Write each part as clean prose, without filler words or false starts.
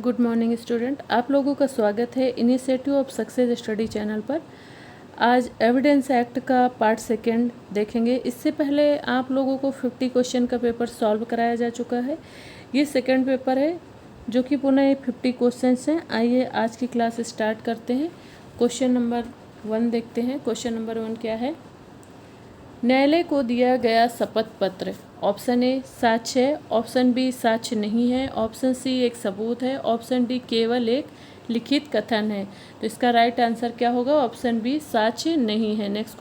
Good morning student, आप लोगों का स्वागत है initiative of success study channel पर। आज एविडेंस एक्ट का पार्ट सेकंड देखेंगे। इससे पहले आप लोगों को 50 क्वेश्चन का पेपर सॉल्व कराया जा चुका है। ये सेकंड पेपर है जो कि पुनः ये 50 क्वेश्चंस हैं। आइए आज की क्लास स्टार्ट करते हैं। क्वेश्चन नंबर 1 देखते हैं। क्वेश्चन नंबर 1 क्या है? न्यायालय को दिया गया शपथ पत्र ऑप्शन ए साक्ष्य है, ऑप्शन बी साक्ष्य नहीं है, ऑप्शन सी एक सबूत है, ऑप्शन डी केवल एक लिखित कथन है। तो इसका राइट आंसर क्या होगा? ऑप्शन बी साक्ष्य नहीं है। नेक्स्ट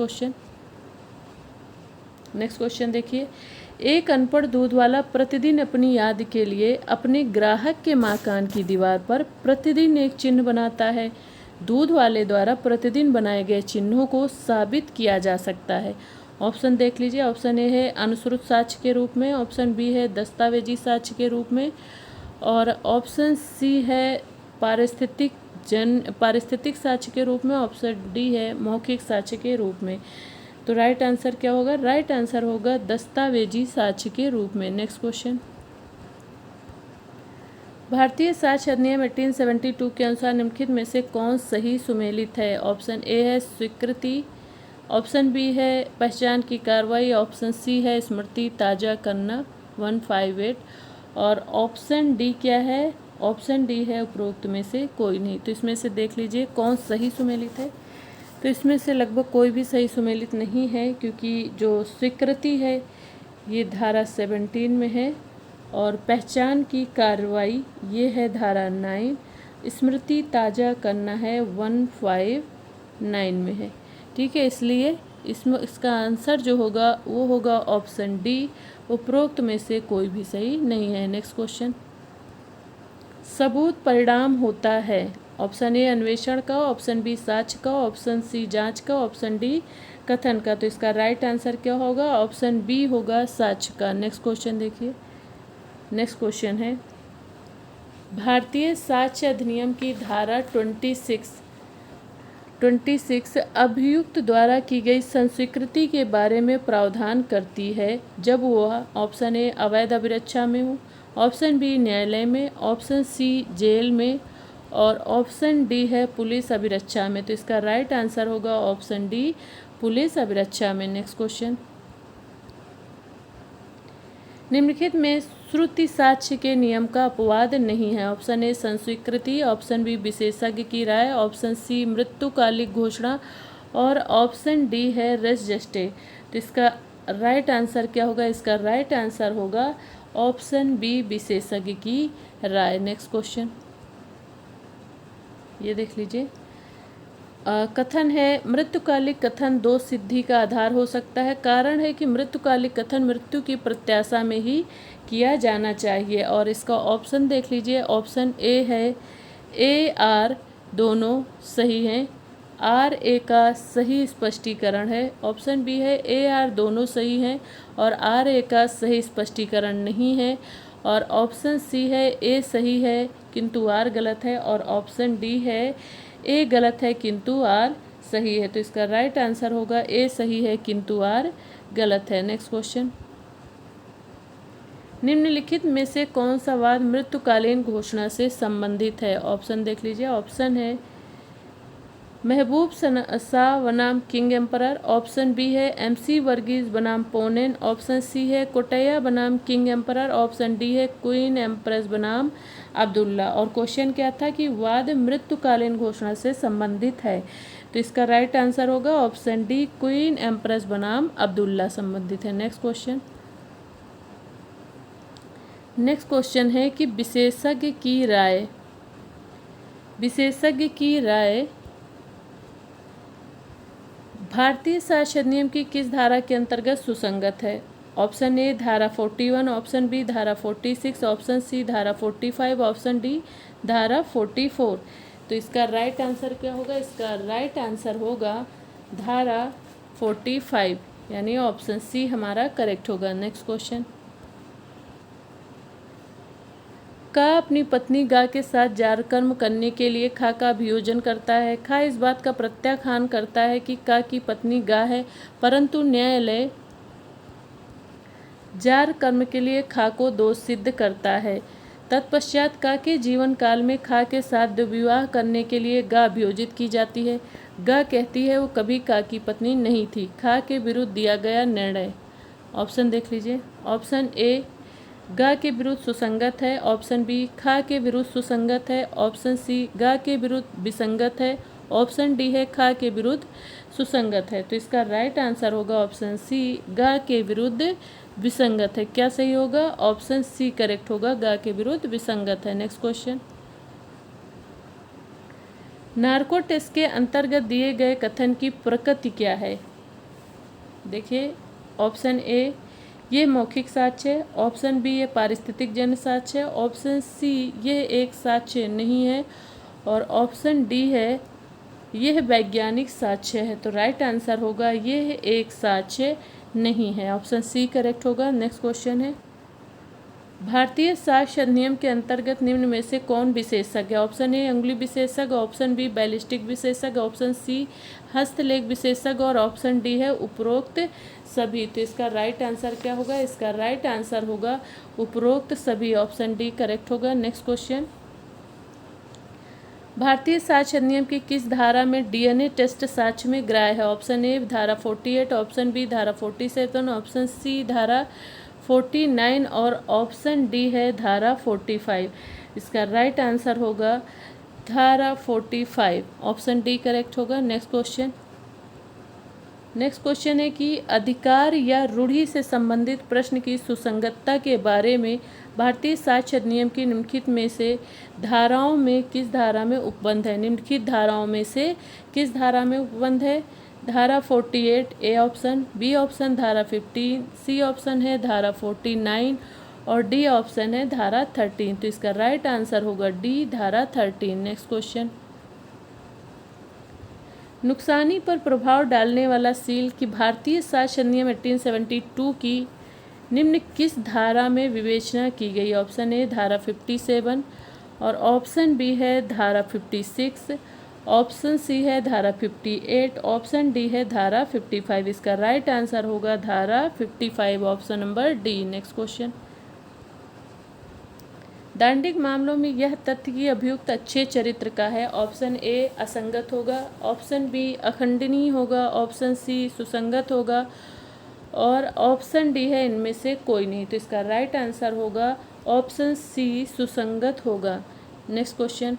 क्वेश्चन देखिए। एक अनपढ़ दूध वाला प्रतिदिन अपनी याद के लिए अपने ग्राहक के मकान की दीवार पर प्रतिदिन एक चिन्ह बनाता है। दूध वाले द्वारा प्रतिदिन बनाए गए चिन्हों को साबित किया जा सकता है। ऑप्शन देख लीजिए। ऑप्शन ए है अनुश्रुत साक्ष्य के रूप में, ऑप्शन बी है दस्तावेजी साक्ष्य के रूप में, और ऑप्शन सी है पारिस्थितिक साक्ष्य के रूप में, ऑप्शन डी है मौखिक साक्ष्य के रूप में। तो राइट आंसर क्या होगा? राइट आंसर होगा दस्तावेजी साक्ष्य के रूप में। Next question. भारतीय साक्ष्य अधिनियम 1872 के अनुसार निम्नलिखित में से कौन सही सुमेलित है? ऑप्शन ए है स्वीकृति, ऑप्शन बी है पहचान की कार्रवाई, ऑप्शन सी है स्मृति ताज़ा करना 158, और ऑप्शन डी क्या है? ऑप्शन डी है उपरोक्त में से कोई नहीं। तो इसमें से देख लीजिए कौन सही सुमेलित है। तो इसमें से लगभग कोई भी सही सुमेलित नहीं है, क्योंकि जो स्वीकृति है ये धारा 17 में है, और पहचान की कार्रवाई ये है धारा 9, स्मृति ताज़ा करना है 159 में है। ठीक है, इसलिए इसका आंसर जो होगा वो होगा ऑप्शन डी, उपरोक्त में से कोई भी सही नहीं है। Next question. सबूत परिणाम होता है। ऑप्शन ए अन्वेषण का, ऑप्शन बी साक्ष्य का, ऑप्शन सी जांच का, ऑप्शन डी कथन का। तो इसका राइट आंसर क्या होगा? ऑप्शन बी होगा साक्ष्य का। नेक्स्ट क्वेश्चन देखिए। नेक्स्ट क्वेश्चन है भारतीय साक्ष्य अधिनियम की धारा 26 अभियुक्त द्वारा की गई संस्वीकृति के बारे में प्रावधान करती है जब वह ऑप्शन ए अवैध अभिरक्षा में हो, ऑप्शन बी न्यायालय में, ऑप्शन सी जेल में, और ऑप्शन डी है पुलिस अभिरक्षा में। तो इसका राइट आंसर होगा ऑप्शन डी, पुलिस अभिरक्षा में। Next question. निम्नलिखित में श्रुति साक्ष्य के नियम का अपवाद नहीं है। ऑप्शन ए संस्वीकृति, ऑप्शन बी विशेषज्ञ की राय, ऑप्शन सी मृत्युकालिक घोषणा, और ऑप्शन डी है रेस जस्टे। तो इसका राइट आंसर क्या होगा? इसका राइट आंसर होगा ऑप्शन बी विशेषज्ञ की राय। नेक्स्ट क्वेश्चन ये देख लीजिए। कथन है मृत्युकालिक कथन दो सिद्धि का आधार हो सकता है। कारण है कि मृत्युकालिक कथन मृत्यु की प्रत्याशा में ही किया जाना चाहिए, और इसका ऑप्शन देख लीजिए। ऑप्शन ए है ए आर दोनों सही हैं, आर ए का सही स्पष्टीकरण है। ऑप्शन बी है ए आर दोनों सही हैं और आर ए का सही स्पष्टीकरण नहीं है, और ऑप्शन सी है ए सही है किंतु आर गलत है, और ऑप्शन डी है ए गलत है किंतु आर सही है। तो इसका राइट आंसर होगा ए सही है किंतु आर गलत है। Next question. निम्नलिखित में से कौन सा वाद मृत्युकालीन घोषणा से संबंधित है? ऑप्शन देख लीजिए। ऑप्शन है महबूब शाह बनाम किंग एम्परर, ऑप्शन बी है MC वर्गीज बनाम पोनेन, ऑप्शन सी है कोटैया बनाम किंग एम्परर, ऑप्शन डी है क्वीन एम्प्रेस बनाम अब्दुल्ला। और क्वेश्चन क्या था कि वाद मृत्युकालीन घोषणा से संबंधित है। तो इसका राइट आंसर होगा ऑप्शन डी, क्वीन एम्प्रेस बनाम अब्दुल्ला संबंधित है। नेक्स्ट क्वेश्चन है कि विशेषज्ञ की राय भारतीय साक्ष्य अधिनियम की किस धारा के अंतर्गत सुसंगत है? ऑप्शन ए धारा 41, ऑप्शन बी धारा 46, ऑप्शन सी धारा 45, ऑप्शन डी धारा 44। तो इसका राइट आंसर क्या होगा? इसका राइट आंसर होगा धारा 45, यानी ऑप्शन सी हमारा करेक्ट होगा। Next question. का अपनी पत्नी गा के साथ जार कर्म करने के लिए खा का अभियोजन करता है। खा इस बात का प्रत्याख्यान करता है कि का की पत्नी गा है, परंतु न्यायालय जार कर्म के लिए खा को दोष सिद्ध करता है। तत्पश्चात का के जीवन काल में खा के साथ विवाह करने के लिए गा अभियोजित की जाती है। गा कहती है वो कभी का की पत्नी नहीं थी। खा के विरुद्ध दिया गया निर्णय। ऑप्शन देख लीजिए। ऑप्शन ए गा के विरुद्ध सुसंगत है। ऑप्शन बी खा के विरुद्ध सुसंगत है। ऑप्शन सी गा के विरुद्ध विसंगत है। ऑप्शन डी है खा के विरुद्ध सुसंगत है। तो इसका राइट आंसर होगा ऑप्शन सी, गा के विरुद्ध विसंगत है। क्या सही होगा? ऑप्शन सी करेक्ट होगा, गा के विरुद्ध विसंगत है। नेक्स्ट क्वेश्चन, नार्को टेस्ट के अंतर्गत दिए गए कथन की प्रकृति क्या है? देखिए, ऑप्शन ए ये मौखिक साक्ष्य है। ऑप्शन बी ये पारिस्थितिक जन्य साक्ष्य है। ऑप्शन सी ये एक साक्ष्य नहीं है। और ऑप्शन डी है यह वैज्ञानिक साक्ष्य है। तो राइट आंसर होगा यह एक साक्ष्य नहीं है। ऑप्शन सी करेक्ट होगा। नेक्स्ट क्वेश्चन है, भारतीय साक्ष्य अधिनियम के अंतर्गत निम्न में से कौन विशेषज्ञ है? ऑप्शन ए अंगुली विशेषज्ञ, ऑप्शन बी बैलिस्टिक विशेषज्ञ, ऑप्शन सी हस्तलेख विशेषज्ञ और ऑप्शन डी है उपरोक्त सभी। तो इसका राइट आंसर क्या होगा? इसका राइट आंसर होगा उपरोक्त सभी। ऑप्शन डी करेक्ट होगा। नेक्स्ट क्वेश्चन, भारतीय साक्ष्य अधिनियम की किस धारा में डीएनए टेस्ट साक्ष्य में ग्राह्य है? ऑप्शन ए धारा 48, ऑप्शन बी धारा 47, ऑप्शन सी धारा 49 और ऑप्शन डी है धारा 45। इसका राइट आंसर होगा धारा 45। ऑप्शन डी करेक्ट होगा। नेक्स्ट क्वेश्चन है कि अधिकार या रूढ़ि से संबंधित प्रश्न की सुसंगतता के बारे में भारतीय साक्ष्य अधिनियम की निम्नलिखित में से धाराओं में किस धारा में उपबंध है? निम्नलिखित धाराओं में से किस धारा में उपबंध है? धारा 48 ए ऑप्शन, बी ऑप्शन धारा 15, सी ऑप्शन है धारा 49 और डी ऑप्शन है धारा 13। तो इसका राइट आंसर होगा डी धारा 13। नेक्स्ट क्वेश्चन, नुकसानी पर प्रभाव डालने वाला सील की भारतीय साक्ष्य अधिनियम 1872 की निम्न किस धारा में विवेचना की गई? ऑप्शन ए धारा 57 और ऑप्शन बी है धारा 56, ऑप्शन सी है धारा 58, ऑप्शन डी है धारा 55। इसका राइट आंसर होगा धारा 55, option number D. Next question, दांडिक मामलों में यह तथ्य कि अभियुक्त अच्छे चरित्र का है। ऑप्शन ए असंगत होगा, ऑप्शन बी अखंडनीय होगा, ऑप्शन सी सुसंगत होगा और ऑप्शन डी है इनमें से कोई नहीं। तो इसका राइट आंसर होगा ऑप्शन सी सुसंगत होगा। नेक्स्ट क्वेश्चन,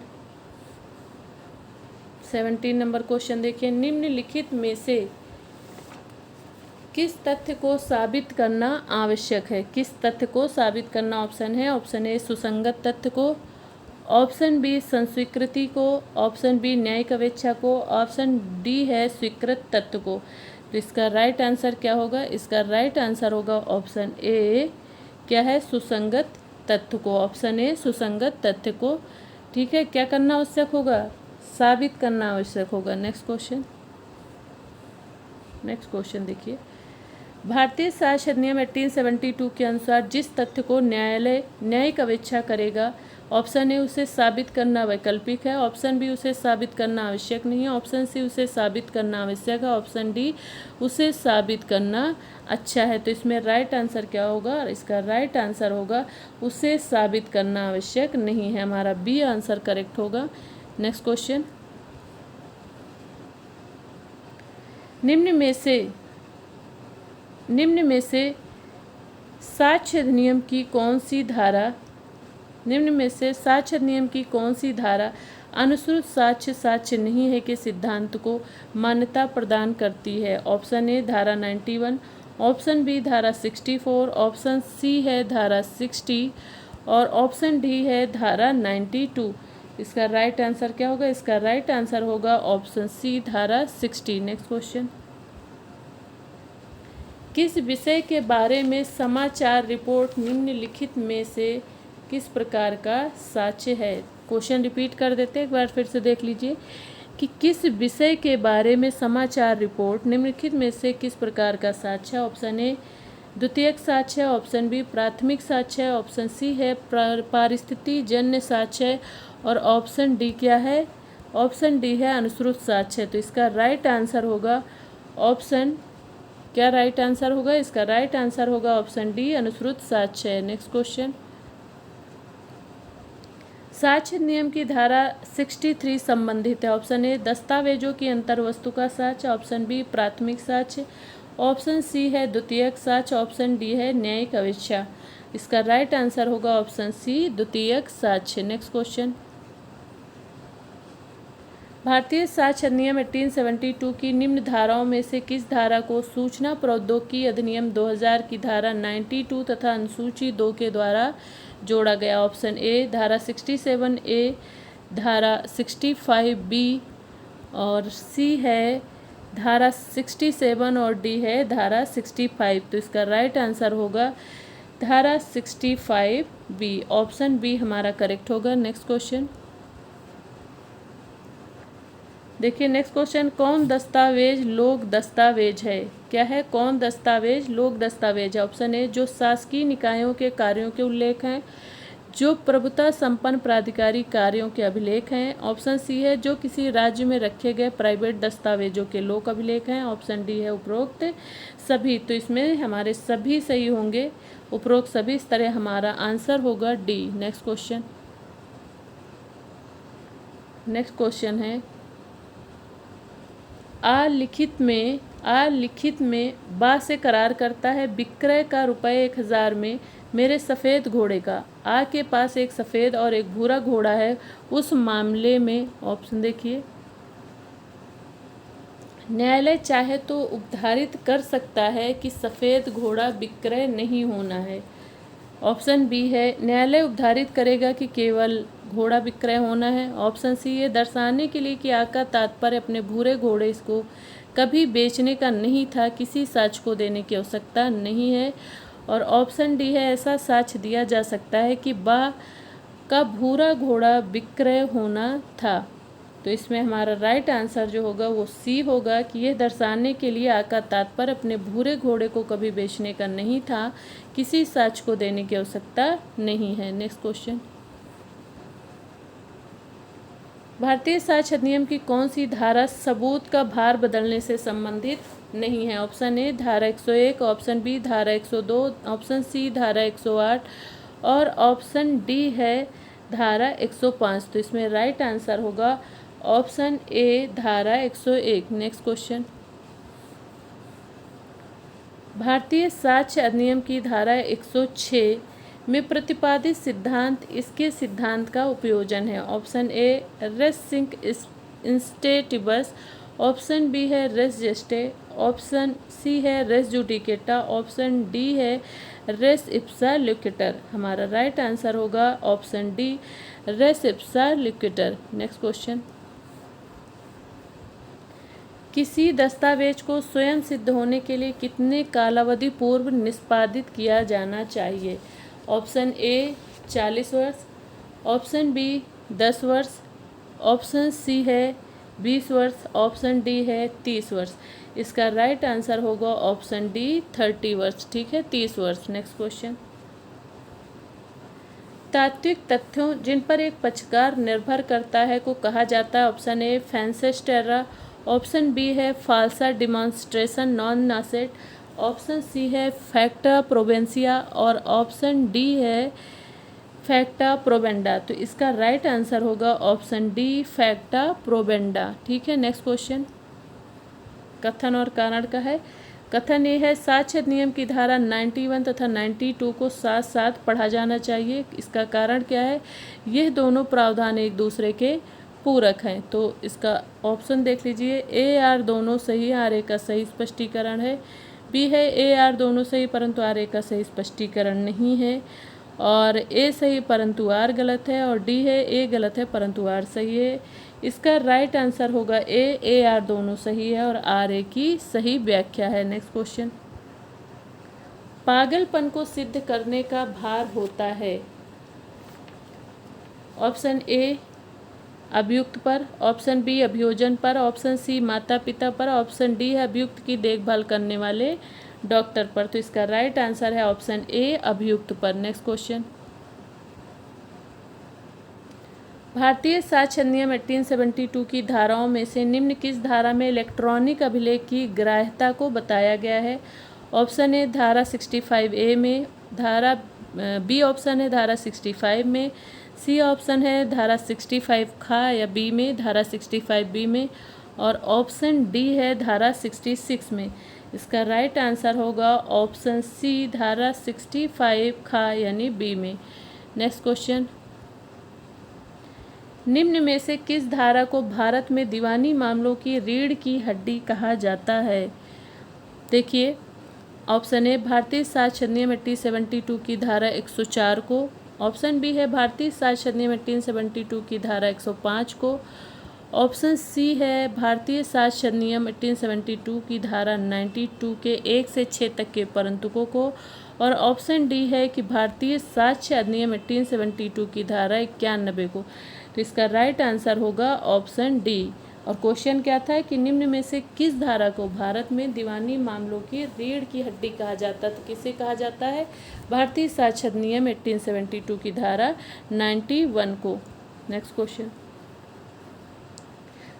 17 नंबर क्वेश्चन देखिए, निम्नलिखित में से किस तथ्य को साबित करना आवश्यक है? किस तथ्य को साबित करना? ऑप्शन है, ऑप्शन ए सुसंगत तथ्य को, ऑप्शन बी संस्वीकृति को, ऑप्शन बी न्यायिक अपेक्षा को, ऑप्शन डी है स्वीकृत तथ्य को। तो इसका राइट आंसर क्या होगा? इसका राइट आंसर होगा ऑप्शन ए, क्या है? सुसंगत तथ्य को। ऑप्शन ए सुसंगत तथ्य को। ठीक है, क्या करना आवश्यक होगा? साबित करना आवश्यक होगा। नेक्स्ट क्वेश्चन देखिए, भारतीय साक्ष्य अधिनियम 1872 के अनुसार जिस तथ्य को न्यायालय न्यायिक अपेक्षा करेगा, ऑप्शन ए उसे साबित करना वैकल्पिक है, ऑप्शन बी उसे साबित करना आवश्यक नहीं है, ऑप्शन सी उसे साबित करना आवश्यक है, ऑप्शन डी उसे साबित करना अच्छा है। तो इसमें राइट आंसर क्या होगा? इसका राइट आंसर होगा उसे साबित करना आवश्यक नहीं है। हमारा बी आंसर करेक्ट होगा। नेक्स्ट क्वेश्चन, निम्न में से साक्ष्य अधिनियम की कौन सी धारा अनुश्रुत साक्ष्य नहीं है के सिद्धांत को मान्यता प्रदान करती है? ऑप्शन ए धारा 91, ऑप्शन बी धारा 64, ऑप्शन सी है धारा 60 और ऑप्शन डी है धारा 92। इसका राइट आंसर क्या होगा? इसका राइट आंसर होगा ऑप्शन सी धारा 60। नेक्स्ट क्वेश्चन, किस विषय के बारे में समाचार रिपोर्ट निम्नलिखित में से किस प्रकार का साक्ष्य है? क्वेश्चन रिपीट कर देते हैं, एक बार फिर से देख लीजिए कि किस विषय के बारे में समाचार रिपोर्ट निम्नलिखित में से किस प्रकार का साक्ष्य है? ऑप्शन ए द्वितीयक साक्ष्य है, ऑप्शन बी प्राथमिक साक्ष्य है, ऑप्शन सी है पारिस्थिति जन्य साक्ष्य है और ऑप्शन डी क्या है? ऑप्शन डी है अनुश्रुत साक्ष्य। तो इसका राइट आंसर होगा ऑप्शन, क्या राइट आंसर होगा? इसका राइट आंसर होगा ऑप्शन डी अनुश्रुत साक्ष्य है। नेक्स्ट क्वेश्चन, साक्ष्य नियम की धारा 63 संबंधित है। ऑप्शन ए दस्तावेजों की अंतर्वस्तु का साक्ष्य, ऑप्शन बी प्राथमिक साक्ष्य, ऑप्शन सी है द्वितीयक साक्ष्य, ऑप्शन डी है न्यायिक अपेक्षा। इसका राइट आंसर होगा ऑप्शन सी द्वितीयक साक्ष्य। नेक्स्ट क्वेश्चन, भारतीय साक्ष्य अधिनियम 1872 की निम्न धाराओं में से किस धारा को सूचना प्रौद्योगिकी अधिनियम 2000 की धारा 92 तथा अनुसूची 2 के द्वारा जोड़ा गया? ऑप्शन ए धारा 67A, धारा 65B और सी है धारा 67 और डी है धारा 65। तो इसका राइट आंसर होगा धारा 65B। ऑप्शन बी हमारा करेक्ट होगा। नेक्स्ट क्वेश्चन देखिए, नेक्स्ट क्वेश्चन, कौन दस्तावेज लोक दस्तावेज है? क्या है? कौन दस्तावेज लोक दस्तावेज है? ऑप्शन ए जो शासकीय निकायों के कार्यों के उल्लेख हैं, जो प्रभुता संपन्न प्राधिकारी कार्यों के अभिलेख हैं। ऑप्शन सी है जो किसी राज्य में रखे गए प्राइवेट दस्तावेजों के लोक अभिलेख हैं। ऑप्शन डी है उपरोक्त सभी। तो इसमें हमारे सभी सही होंगे, उपरोक्त सभी। इस तरह हमारा आंसर होगा डी। नेक्स्ट क्वेश्चन है, लिखित में बा से करार करता है विक्रय का ₹1000 में मेरे सफ़ेद घोड़े का। आ के पास एक सफ़ेद और एक भूरा घोड़ा है। उस मामले में ऑप्शन देखिए, न्यायालय चाहे तो उपधारित कर सकता है कि सफ़ेद घोड़ा विक्रय नहीं होना है। ऑप्शन बी है न्यायालय उपधारित करेगा कि केवल घोड़ा विक्रय होना है। ऑप्शन सी ये दर्शाने के लिए कि आ का तात्पर्य अपने भूरे घोड़े इसको कभी बेचने का नहीं था, किसी साक्ष्य को देने की आवश्यकता नहीं है। और ऑप्शन डी है ऐसा साक्ष्य दिया जा सकता है कि बा का भूरा घोड़ा विक्रय होना था। तो इसमें हमारा राइट आंसर जो होगा वो सी होगा कि यह दर्शाने के लिए आ का तात्पर्य अपने भूरे घोड़े को कभी बेचने का नहीं था, किसी साक्ष्य को देने की आवश्यकता नहीं है। नेक्स्ट क्वेश्चन, भारतीय साक्ष्य अधिनियम की कौन सी धारा सबूत का भार बदलने से संबंधित नहीं है? ऑप्शन ए धारा 101, ऑप्शन बी धारा 102, ऑप्शन सी धारा 108 और ऑप्शन डी है धारा 105। तो इसमें राइट आंसर होगा ऑप्शन ए धारा 101। नेक्स्ट क्वेश्चन, भारतीय साक्ष्य अधिनियम की धारा 106 में प्रतिपादित सिद्धांत इसके सिद्धांत का उपयोजन है। ऑप्शन ए रेस सिंक इंस्टेटिबस, ऑप्शन बी है रेस जेस्टे, ऑप्शन सी है रेस जुडिकेटा, ऑप्शन डी है रेस इप्सा लिक्विटर। हमारा राइट आंसर होगा option D res ipsa loquitur. Next question, किसी दस्तावेज को स्वयं सिद्ध होने के लिए कितने कालावधि पूर्व निष्पादित किया जाना चाहिए? ऑप्शन ए 40 वर्ष, ऑप्शन बी 10 वर्ष, ऑप्शन सी है 20 वर्ष, ऑप्शन डी है 30 वर्ष। इसका राइट आंसर होगा ऑप्शन डी 30 वर्ष। ठीक है, 30 वर्ष। नेक्स्ट क्वेश्चन, तात्विक तथ्यों जिन पर एक पक्षकार निर्भर करता है को कहा जाता है? ऑप्शन ए फैंसेस टेर्रा, ऑप्शन बी है फाल्सा डिमॉन्स्ट्रेशन नॉन नासेट, ऑप्शन सी है फैक्टा प्रोवेंसिया और ऑप्शन डी है फैक्टा प्रोबेंडा। तो इसका राइट आंसर होगा ऑप्शन डी फैक्टा प्रोबेंडा। ठीक है, नेक्स्ट क्वेश्चन कथन और कारण का है। कथन ये है साक्ष्य अधिनियम की धारा 91 तथा 92 को साथ साथ पढ़ा जाना चाहिए। इसका कारण क्या है? यह दोनों प्रावधान एक दूसरे के पूरक हैं। तो इसका ऑप्शन देख लीजिए, ए आर दोनों सही, आर ए का सही स्पष्टीकरण है। बी है ए आर दोनों सही परंतु आर ए का सही स्पष्टीकरण नहीं है, और ए सही परंतु आर गलत है, और डी है ए गलत है परंतु आर सही है। इसका राइट आंसर होगा ए आर दोनों सही है और आर ए की सही व्याख्या है। नेक्स्ट क्वेश्चन, पागलपन को सिद्ध करने का भार होता है? ऑप्शन ए अभियुक्त पर, ऑप्शन बी अभियोजन पर, ऑप्शन सी माता पिता पर, ऑप्शन डी है अभियुक्त की देखभाल करने वाले डॉक्टर पर। तो इसका राइट आंसर है ऑप्शन ए अभियुक्त पर। नेक्स्ट क्वेश्चन, भारतीय साक्ष्य अधिनियम 1872 की धाराओं में से निम्न किस धारा में इलेक्ट्रॉनिक अभिलेख की ग्राह्यता को बताया गया है? ऑप्शन ए धारा 65A में, धारा बी ऑप्शन है धारा 65 में, सी ऑप्शन है धारा 65 खा या बी में धारा 65 बी में, और ऑप्शन डी है धारा 66 में। इसका राइट आंसर होगा ऑप्शन सी धारा 65 खा यानी बी में। नेक्स्ट क्वेश्चन, निम्न में से किस धारा को भारत में दीवानी मामलों की रीढ़ की हड्डी कहा जाता है? देखिए, ऑप्शन ए भारतीय साक्ष्य अधिनियम 1872 की धारा 104 को, ऑप्शन बी है भारतीय साक्ष्य अधिनियम 1872 की धारा 105 को, ऑप्शन सी है भारतीय साक्ष्य अधिनियम 1872 की धारा 92 के 1 से 6 तक के परंतुकों को, और ऑप्शन डी है कि भारतीय साक्ष्य अधिनियम 1872 की धारा 91 को। तो इसका राइट आंसर होगा ऑप्शन डी। और क्वेश्चन क्या था कि निम्न में से किस धारा को भारत में दीवानी मामलों की रीढ़ की हड्डी कहा जाता है? तो किसे कहा जाता है? भारतीय साक्ष्य अधिनियम 1872 की धारा 91 को। नेक्स्ट क्वेश्चन,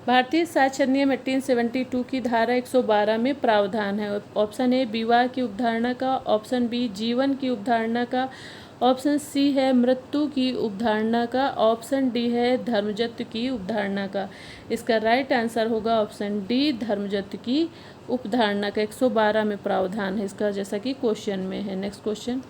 भारतीय साक्ष्य अधिनियम 1872 की धारा 112 में प्रावधान है। ऑप्शन ए विवाह की उपधारणा का, ऑप्शन बी जीवन की उपधारणा का, ऑप्शन सी है मृत्यु की उपधारणा का, ऑप्शन डी है धर्मजत्व की उपधारणा का। इसका राइट आंसर होगा ऑप्शन डी धर्मजत्व की उपधारणा का। 112 में प्रावधान है इसका, जैसा कि क्वेश्चन में है। नेक्स्ट क्वेश्चन,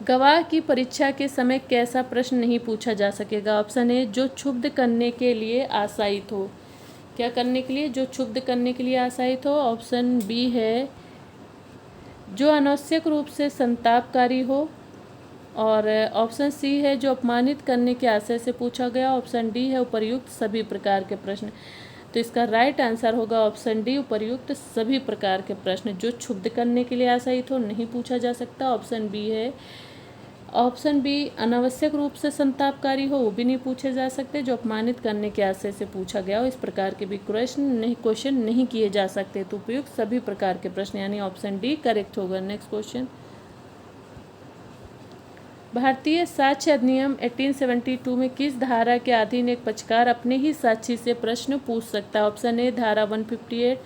गवाह की परीक्षा के समय कैसा प्रश्न नहीं पूछा जा सकेगा? ऑप्शन ए जो क्षुब्ध करने के लिए आशायित हो। क्या करने के लिए? जो क्षुब्ध करने के लिए आशायित हो। ऑप्शन बी है जो अनावश्यक रूप से संतापकारी हो, और ऑप्शन सी है जो अपमानित करने के आशय से पूछा गया, ऑप्शन डी है उपर्युक्त सभी प्रकार के प्रश्न। तो इसका राइट आंसर होगा ऑप्शन डी उपर्युक्त सभी प्रकार के प्रश्न। जो क्षुब्ध करने के लिए आशायित हो नहीं पूछा जा सकता। ऑप्शन बी है, ऑप्शन बी अनावश्यक रूप से संतापकारी हो वो भी नहीं पूछे जा सकते। जो अपमानित करने के आशय से पूछा गया हो इस प्रकार के भी क्वेश्चन नहीं किए जा सकते। तो उपयुक्त सभी प्रकार के प्रश्न यानी ऑप्शन डी करेक्ट होगा। नेक्स्ट क्वेश्चन, भारतीय साक्ष्य अधिनियम 1872 में किस धारा के अधीन एक पक्षकार अपने ही साक्षी से प्रश्न पूछ सकता है? ऑप्शन ए धारा 158,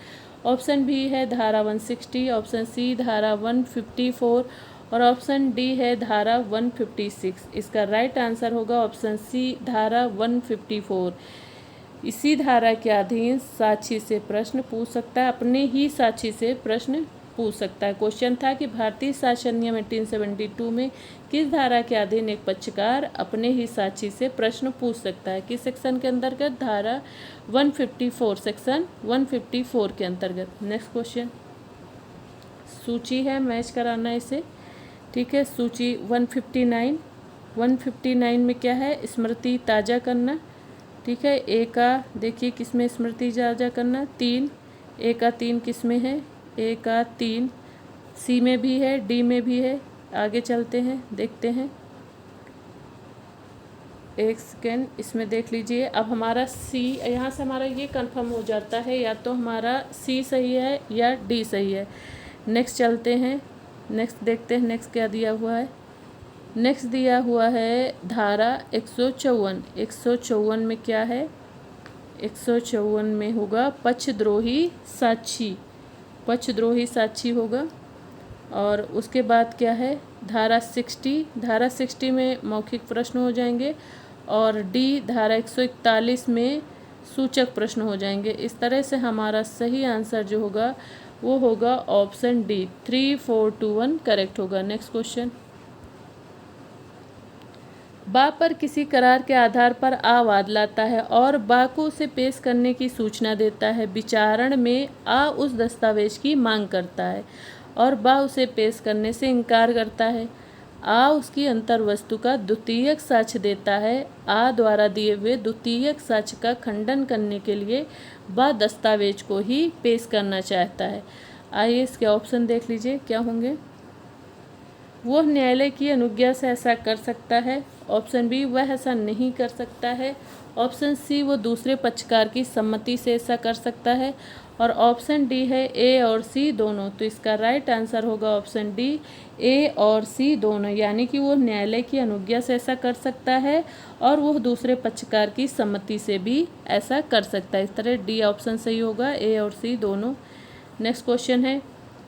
ऑप्शन बी है धारा 160, ऑप्शन सी धारा 154, और ऑप्शन डी है धारा 156। इसका राइट आंसर होगा ऑप्शन सी धारा 154। इसी धारा के अधीन साक्षी से प्रश्न पूछ सकता है, अपने ही साक्षी से प्रश्न पूछ सकता है। क्वेश्चन था कि भारतीय साक्ष्य अधिनियम 1872 में किस धारा के अधीन एक पक्षकार अपने ही साक्षी से प्रश्न पूछ सकता है? किस सेक्शन के अंतर्गत? धारा 154, सेक्शन 154 के अंतर्गत। नेक्स्ट क्वेश्चन, सूची है, मैच कराना इसे, ठीक है। सूची 159 में क्या है? स्मृति ताज़ा करना, ठीक है। ए का देखिए किस में स्मृति ताज़ा करना? 3। ए का 3 किस में है? ए का 3 सी में भी है, डी में भी है। आगे चलते हैं, देखते हैं। एक सेकेंड, इसमें देख लीजिए। अब हमारा सी, यहाँ से हमारा ये कंफर्म हो जाता है या तो हमारा सी सही है या डी सही है। नेक्स्ट चलते हैं, नेक्स्ट देखते हैं नेक्स्ट क्या दिया हुआ है। नेक्स्ट दिया हुआ है धारा 154। 154 में क्या है? 154 में होगा पक्षद्रोही साक्षी, पक्षद्रोही साक्षी होगा। और उसके बाद क्या है? धारा 60, धारा 60 में मौखिक प्रश्न हो जाएंगे, और डी धारा 141 में सूचक प्रश्न हो जाएंगे। इस तरह से हमारा सही आंसर जो होगा वो होगा ऑप्शन डी 3421 करेक्ट होगा। नेक्स्ट क्वेश्चन, बा पर किसी करार के आधार पर आ वाद लाता है और बा को उसे पेश करने की सूचना देता है। विचारण में आ उस दस्तावेज की मांग करता है और बा उसे पेश करने से इनकार करता है। आ उसकी अंतर वस्तु का द्वितीयक साक्ष्य देता है। आ द्वारा दिए हुए द्वितीयक साक्ष्य का खंडन करने के लिए बा दस्तावेज को ही पेश करना चाहता है। आइए इसके ऑप्शन देख लीजिए क्या होंगे। वह न्यायालय की अनुज्ञा से ऐसा कर सकता है। ऑप्शन बी, वह ऐसा नहीं कर सकता है। ऑप्शन सी, वो दूसरे पक्षकार की सम्मति से ऐसा कर सकता है। और ऑप्शन डी है ए और सी दोनों। तो इसका राइट आंसर होगा ऑप्शन डी, ए और सी दोनों, यानी कि वो न्यायालय की अनुज्ञा से ऐसा कर सकता है और वह दूसरे पक्षकार की सम्मति से भी ऐसा कर सकता है। इस तरह डी ऑप्शन सही होगा, ए और सी दोनों। नेक्स्ट क्वेश्चन है,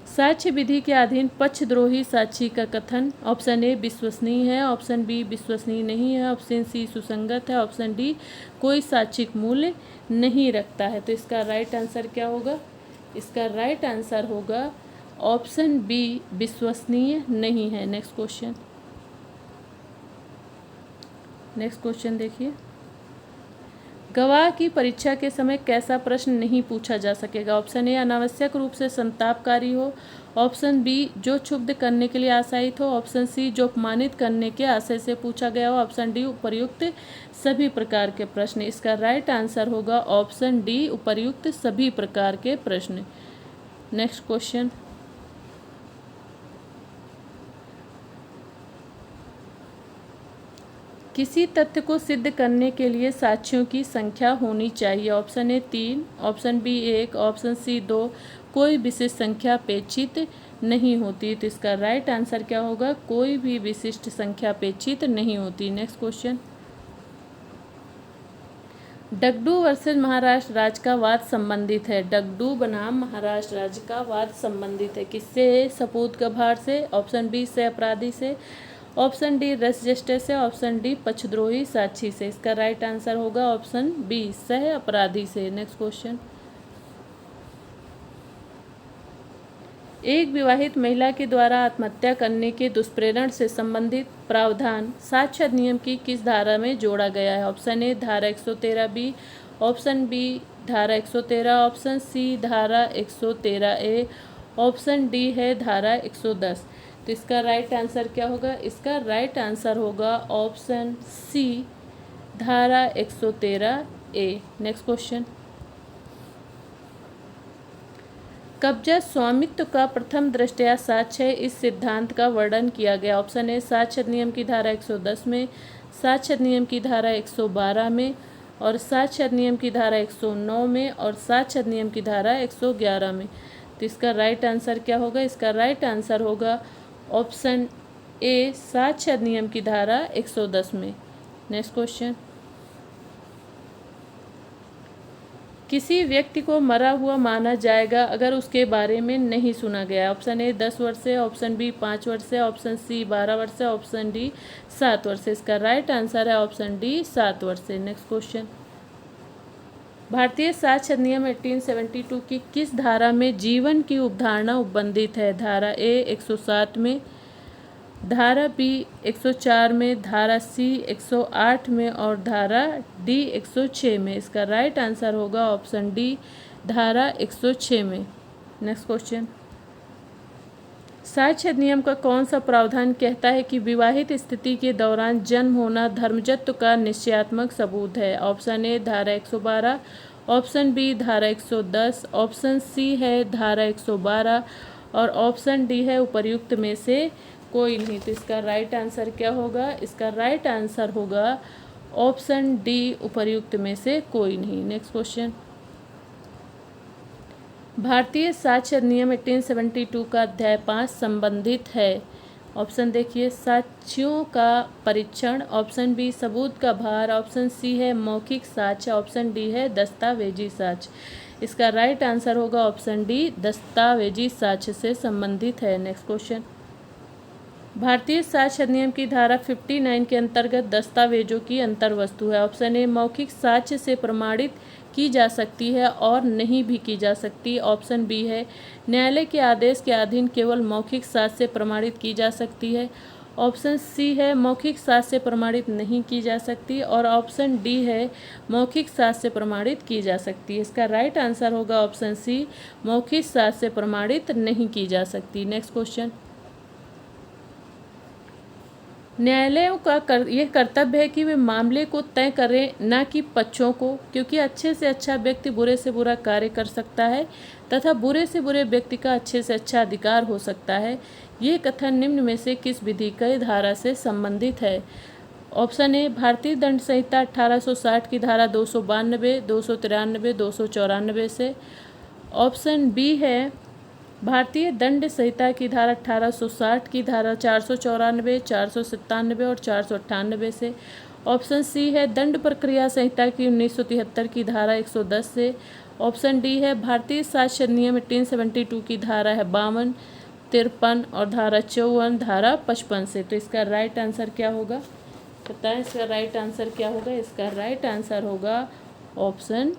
साक्ष्य विधि के अधीन पक्षद्रोही साक्षी का कथन। ऑप्शन ए विश्वसनीय है, ऑप्शन बी विश्वसनीय नहीं है, ऑप्शन सी सुसंगत है, ऑप्शन डी कोई साक्षिक मूल्य नहीं रखता है। तो इसका राइट आंसर क्या होगा? इसका राइट आंसर होगा ऑप्शन बी विश्वसनीय नहीं है। नेक्स्ट क्वेश्चन देखिए। गवाह की परीक्षा के समय कैसा प्रश्न नहीं पूछा जा सकेगा? ऑप्शन ए अनावश्यक रूप से संतापकारी हो, ऑप्शन बी जो क्षुब्ध करने के लिए आशायित हो, ऑप्शन सी जो अपमानित करने के आशय से पूछा गया हो, ऑप्शन डी उपर्युक्त सभी प्रकार के प्रश्न। इसका राइट आंसर होगा ऑप्शन डी उपर्युक्त सभी प्रकार के प्रश्न। Next question. किसी तथ्य को सिद्ध करने के लिए साक्ष्यों की संख्या होनी चाहिए। Option A 3, option B 1, option C 2, कोई विशिष्ट संख्या अपेक्षित नहीं होती। तो इसका राइट आंसर क्या होगा? कोई भी विशिष्ट संख्या अपेक्षित नहीं होती। Next question. Dagdu versus Maharashtra राज्य का वाद संबंधित है। डगडू बनाम महाराष्ट्र राज्य का वाद संबंधित है किससे? सपूत गभार से, ऑप्शन बी से अपराधी से, ऑप्शन डी रजिस्टर से, ऑप्शन डी पक्षद्रोही साक्षी से। इसका राइट आंसर होगा ऑप्शन बी सह अपराधी से। Next question. एक विवाहित महिला के द्वारा आत्महत्या करने के दुष्प्रेरण से संबंधित प्रावधान साक्ष्य अधिनियम की किस धारा में जोड़ा गया है? ऑप्शन ए धारा 113 बी, ऑप्शन बी धारा 113, ऑप्शन सी धारा 113 ए, ऑप्शन डी है धारा 110। तो इसका राइट आंसर क्या होगा? इसका राइट आंसर होगा ऑप्शन सी धारा 113 ए। Next question. कब्जा स्वामित्व का प्रथम दृष्टया साक्ष्य है, इस सिद्धांत का वर्णन किया गया। ऑप्शन ए साक्ष्य अधिनियम की धारा 110 में, साक्ष्य अधिनियम की धारा 112 में, और साक्ष्य अधिनियम की धारा 109 में, और साक्ष्य अधिनियम की धारा 111 में। तो इसका राइट आंसर क्या होगा? इसका राइट आंसर होगा ऑप्शन ए साक्ष्य अधिनियम की धारा 110 में। Next question. किसी व्यक्ति को मरा हुआ माना जाएगा अगर उसके बारे में नहीं सुना गया। ऑप्शन ए 10 वर्ष से, ऑप्शन बी 5 वर्ष से, ऑप्शन सी 12 वर्ष से, ऑप्शन डी 7 वर्ष से। इसका राइट आंसर है ऑप्शन डी 7 वर्ष से। Next question. भारतीय साक्ष्य अधिनियम 1872 की किस धारा में जीवन की उपधारणा उपबंधित है? धारा ए 107 में, धारा बी 104 में, धारा सी 108 में, और धारा डी 106 में। इसका राइट आंसर होगा ऑप्शन डी धारा 106 में। Next question. साक्ष्य अधिनियम का कौन सा प्रावधान कहता है कि विवाहित स्थिति के दौरान जन्म होना धर्मजत्व का निश्चयात्मक सबूत है? ऑप्शन ए धारा 112, ऑप्शन बी धारा 110, ऑप्शन सी है धारा 112, और ऑप्शन डी है उपर्युक्त में से कोई नहीं। तो इसका राइट आंसर क्या होगा? इसका राइट आंसर होगा ऑप्शन डी उपर्युक्त में से कोई नहीं। Next question. भारतीय साक्ष्य अधिनियम 1872 का अध्याय 5 संबंधित है। ऑप्शन देखिए साक्ष्यों का परीक्षण, ऑप्शन बी सबूत का भार, ऑप्शन सी है मौखिक साक्ष्य, ऑप्शन डी है दस्तावेजी साक्ष्य। इसका राइट आंसर होगा ऑप्शन डी दस्तावेजी साक्ष्य से संबंधित है। Next question. भारतीय साक्ष्य अधिनियम की धारा 59 के अंतर्गत दस्तावेजों की अंतर्वस्तु है। ऑप्शन ए मौखिक साक्ष्य से प्रमाणित की जा सकती है और नहीं भी की जा सकती। ऑप्शन बी है न्यायालय के आदेश के अधीन केवल मौखिक साक्ष्य से प्रमाणित की जा सकती है। ऑप्शन सी है मौखिक साक्ष्य से प्रमाणित नहीं की जा सकती, और ऑप्शन डी है मौखिक साक्ष्य से प्रमाणित की जा सकती है। इसका राइट आंसर होगा ऑप्शन सी मौखिक साक्ष्य से प्रमाणित नहीं की जा सकती। Next question. न्यायालयों का यह कर्तव्य है कि वे मामले को तय करें, न कि पक्षों को, क्योंकि अच्छे से अच्छा व्यक्ति बुरे से बुरा कार्य कर सकता है तथा बुरे से बुरे व्यक्ति का अच्छे से अच्छा अधिकार हो सकता है। ये कथन निम्न में से किस विधि की धारा से संबंधित है? ऑप्शन ए भारतीय दंड संहिता 1860 की धारा 292, 293, 294 से। ऑप्शन बी है भारतीय दंड संहिता की धारा 1860 की धारा 494, 497 और 498 से। ऑप्शन सी है दंड प्रक्रिया संहिता की 1973 की धारा 110 से। ऑप्शन डी है भारतीय साक्ष्य अधिनियम 1872 की धारा है 52, 53 और धारा 54, धारा 55 से। तो इसका राइट आंसर क्या होगा, बताएं इसका राइट आंसर क्या होगा। इसका राइट आंसर होगा ऑप्शन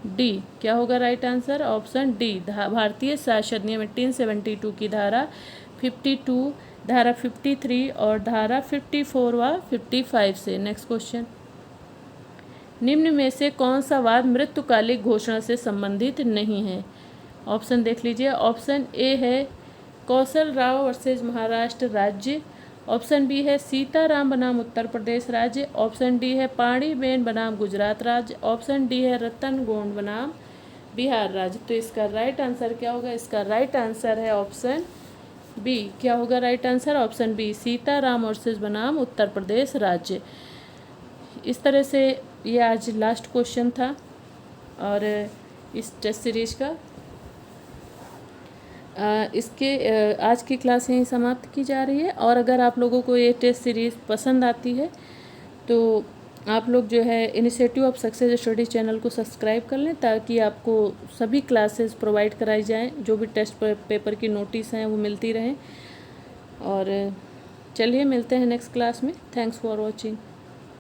डी। क्या होगा राइट आंसर, ऑप्शन डी, भारतीय साक्ष्य अधिनियम 1872 की धारा 52, धारा 53 और धारा 54 व 55 से। नेक्स्ट क्वेश्चन, निम्न में से कौन सा वाद मृत्युकालिक घोषणा से संबंधित नहीं है। ऑप्शन देख लीजिए। ऑप्शन ए है कौशल राव वर्सेज महाराष्ट्र राज्य। ऑप्शन बी है सीताराम बनाम उत्तर प्रदेश राज्य। ऑप्शन डी है पाणीबेन बनाम गुजरात राज्य। ऑप्शन डी है रतन गोंड बनाम बिहार राज्य। तो इसका राइट आंसर क्या होगा, इसका राइट आंसर है ऑप्शन बी। क्या होगा right answer, option B, Sitaram versus बनाम उत्तर प्रदेश राज्य। इस तरह से ये आज लास्ट क्वेश्चन था और इस टेस्ट सीरीज का आज की क्लास यहीं समाप्त की जा रही है। और अगर आप लोगों को ये टेस्ट सीरीज़ पसंद आती है तो आप लोग जो है initiative of success study channel को सब्सक्राइब कर लें, ताकि आपको सभी क्लासेस प्रोवाइड कराई जाएं, जो भी टेस्ट पेपर की नोटिस हैं वो मिलती रहें। और चलिए मिलते हैं नेक्स्ट क्लास में। Thanks for watching.